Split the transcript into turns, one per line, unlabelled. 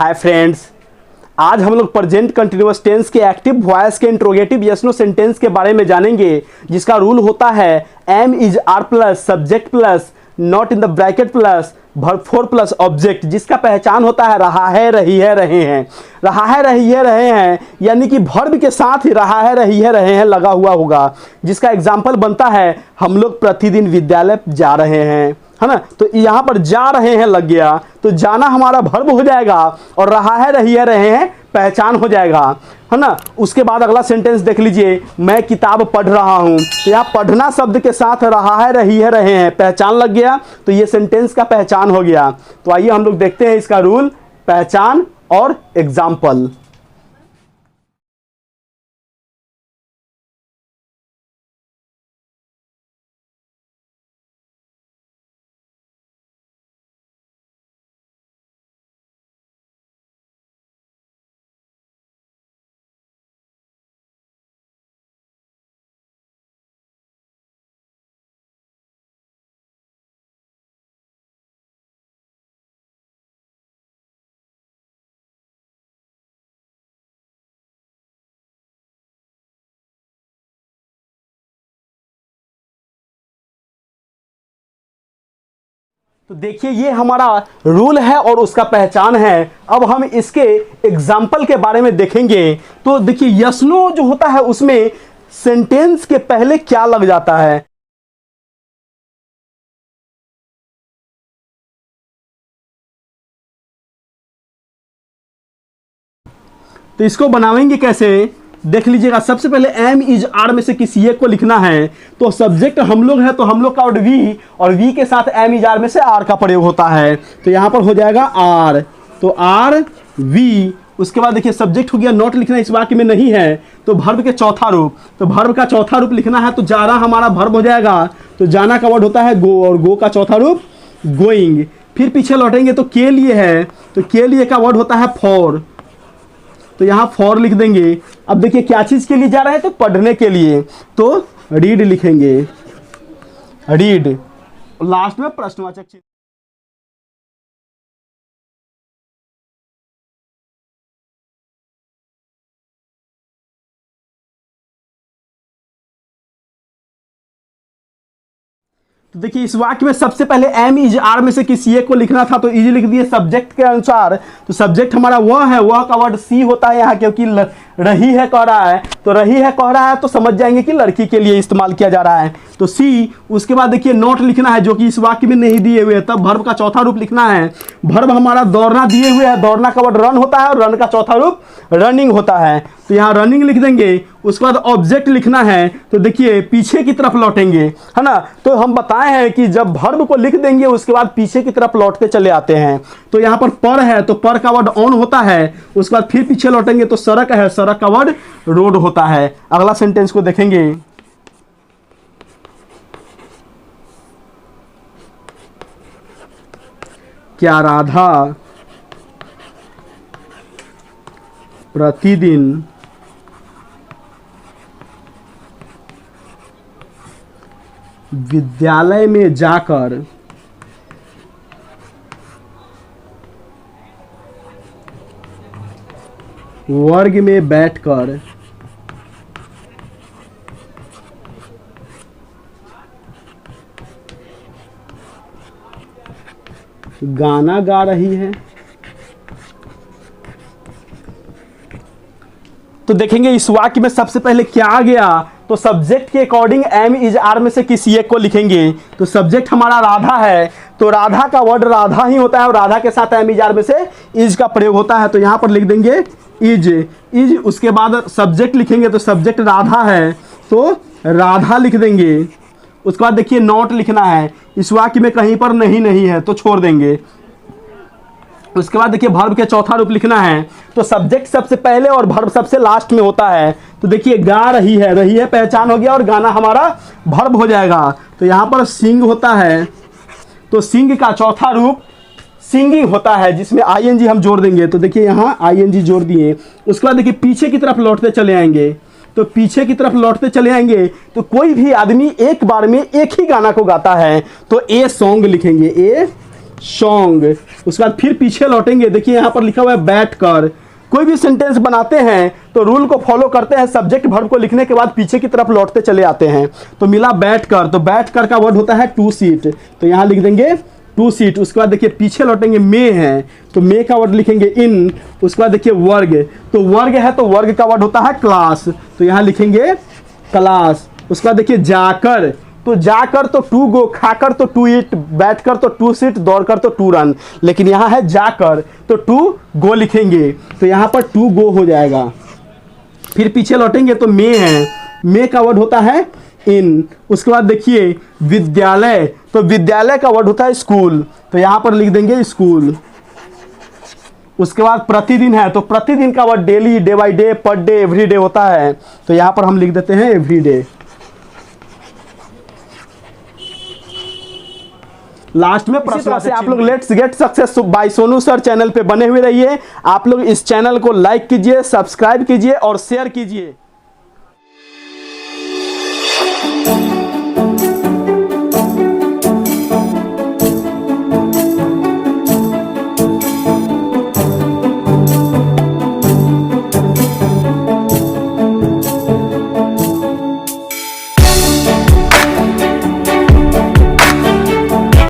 Hi friends, आज हम लोग प्रेजेंट कंटिन्यूअस टेंस के एक्टिव वॉइस के इंट्रोगेटिव यस नो सेंटेंस के बारे में जानेंगे, जिसका रूल होता है am is are plus subject plus not in the bracket plus verb four plus object, जिसका पहचान होता है रहा है, रही है, रहे हैं। रहा है, रही है, रहे हैं यानी कि वर्ब के साथ ही रहा है, रही है, रहे हैं लगा हुआ होगा, जिसका एग्जाम्पल बनता है हम लोग प्रतिदिन विद्यालय जा रहे हैं, है ना। तो यहाँ पर जा रहे हैं लग गया, तो जाना हमारा वर्ब हो जाएगा और रहा है, रही है, रहे हैं पहचान हो जाएगा, है ना। उसके बाद अगला सेंटेंस देख लीजिए, मैं किताब पढ़ रहा हूँ। तो यहाँ पढ़ना शब्द के साथ रहा है, रही है, रहे हैं पहचान लग गया, तो ये सेंटेंस का पहचान हो गया। तो आइए हम लोग देखते हैं इसका रूल, पहचान और एग्जाम्पल। तो देखिए ये हमारा रूल है और उसका पहचान है। अब हम इसके एग्जाम्पल के बारे में देखेंगे। तो देखिए यस नो जो होता है उसमें सेंटेंस के पहले क्या लग जाता है। तो इसको बनाएंगे कैसे, देख लीजिएगा। सबसे पहले एम इज आर में से किसी एक को लिखना है। तो सब्जेक्ट हम लोग है, तो हम लोग का वर्ड वी, और वी के साथ एम इज आर में से आर का प्रयोग होता है। तो यहाँ पर हो जाएगा आर, तो आर वी। उसके बाद देखिए सब्जेक्ट हो गया, नॉट लिखना इस वाक्य में नहीं है, तो वर्ब के चौथा रूप। तो वर्ब का चौथा रूप लिखना है, तो जाना हमारा वर्ब हो जाएगा। तो जाना का वर्ड होता है गो, और गो का चौथा रूप गोइंग। फिर पीछे लौटेंगे तो के लिए है, तो के लिए का वर्ड होता है फॉर, तो यहाँ फॉर लिख देंगे। अब देखिए क्या चीज के लिए जा रहे हैं, तो पढ़ने के लिए, तो रीड लिखेंगे, रीड। लास्ट में प्रश्नवाचक चिन्ह। तो देखिए इस वाक्य में सबसे पहले एम इज आर में से किसी एक को लिखना था, तो इज लिख दिए सब्जेक्ट के अनुसार। तो सब्जेक्ट हमारा वह है, वह का वर्ड सी होता है यहाँ, क्योंकि रही है कह रहा है, तो रही है कह रहा है तो समझ जाएंगे कि लड़की के लिए इस्तेमाल किया जा रहा है, तो सी। उसके बाद देखिए नॉट लिखना है, जो कि इस वाक्य में नहीं दिए हुए, तब वर्ब का चौथा रूप लिखना है। वर्ब हमारा दौड़ना दिए हुए है, दौड़ना का वर्ड रन होता है, और रन का चौथा रूप रनिंग होता है, तो यहाँ रनिंग लिख देंगे। उसके बाद ऑब्जेक्ट लिखना है, तो देखिए पीछे की तरफ लौटेंगे, है ना। तो हम बताए हैं कि जब वर्ब को लिख देंगे उसके बाद पीछे की तरफ लौटते चले आते हैं। तो यहाँ पर है, तो पर का वर्ड ऑन होता है। उसके बाद फिर पीछे लौटेंगे तो सड़क है, सड़क का वर्ड रोड होता है। अगला सेंटेंस को देखेंगे। क्या राधा प्रतिदिन विद्यालय में जाकर वर्ग में बैठकर गाना गा रही है। तो देखेंगे इस वाक्य में सबसे पहले क्या आ गया, तो सब्जेक्ट के अकॉर्डिंग एम इज आर में से किसी एक को लिखेंगे। तो सब्जेक्ट हमारा राधा है, तो राधा का वर्ड राधा ही होता है, और राधा के साथ एम इज आर में से इज का प्रयोग होता है, तो यहाँ पर लिख देंगे इज, इज। उसके बाद सब्जेक्ट लिखेंगे, तो सब्जेक्ट राधा है, तो राधा लिख देंगे। उसके बाद देखिए नॉट लिखना है, इस वाक्य में कहीं पर नहीं है, तो छोड़ देंगे। उसके बाद देखिए वर्ब के चौथा रूप लिखना है, तो सब्जेक्ट सबसे पहले और वर्ब सबसे लास्ट में होता है। तो देखिए गा रही है पहचान हो गया, और गाना हमारा वर्ब हो जाएगा। तो यहाँ पर सिंग होता है, तो सिंग का चौथा रूप सिंगिंग होता है, जिसमें आईएनजी हम जोड़ देंगे। तो देखिए यहाँ आईएनजी जोड़ दिए। उसके बाद देखिए पीछे की तरफ लौटते चले आएंगे, तो पीछे की तरफ लौटते चले आएंगे, तो कोई भी आदमी एक बार में एक ही गाना को गाता है, तो ए सॉन्ग लिखेंगे, ए सॉन्ग। उसके बाद फिर पीछे लौटेंगे, देखिए यहाँ पर लिखा हुआ है बैठकर। कोई भी सेंटेंस बनाते हैं तो रूल को फॉलो करते हैं, सब्जेक्ट वर्ब को लिखने के बाद पीछे की तरफ लौटते चले आते हैं। तो मिला बैठकर, तो बैठकर का वर्ड होता है टू सीट, तो यहाँ लिख देंगे टू सीट। उसके बाद देखिए पीछे लौटेंगे मे है, तो मे का वर्ड लिखेंगे इन। उसके बाद देखिए वर्ग, तो वर्ग है तो वर्ग का वर्ड होता है क्लास, तो यहाँ लिखेंगे क्लास। उसके बाद देखिए जाकर, तो जाकर तो टू गो, खाकर तो टू ईट, बैठकर तो टू सीट, दौड़कर तो टू रन, लेकिन यहाँ है जाकर तो टू गो लिखेंगे, तो यहाँ पर टू गो हो जाएगा। फिर पीछे लौटेंगे तो मे है, मे का वर्ड होता है इन। उसके बाद देखिए विद्यालय, तो विद्यालय का वर्ड होता है स्कूल, तो यहाँ पर लिख देंगे स्कूल। उसके बाद प्रतिदिन है, तो प्रतिदिन का word daily, day by day, per day, every day होता है, तो यहाँ पर हम लिख देते हैं एवरी डे। लास्ट में प्रश्न से आप लोग let's get success by Sonu sir channel पे बने हुए रहिए। आप लोग इस चैनल को लाइक कीजिए, सब्सक्राइब कीजिए और शेयर कीजिए।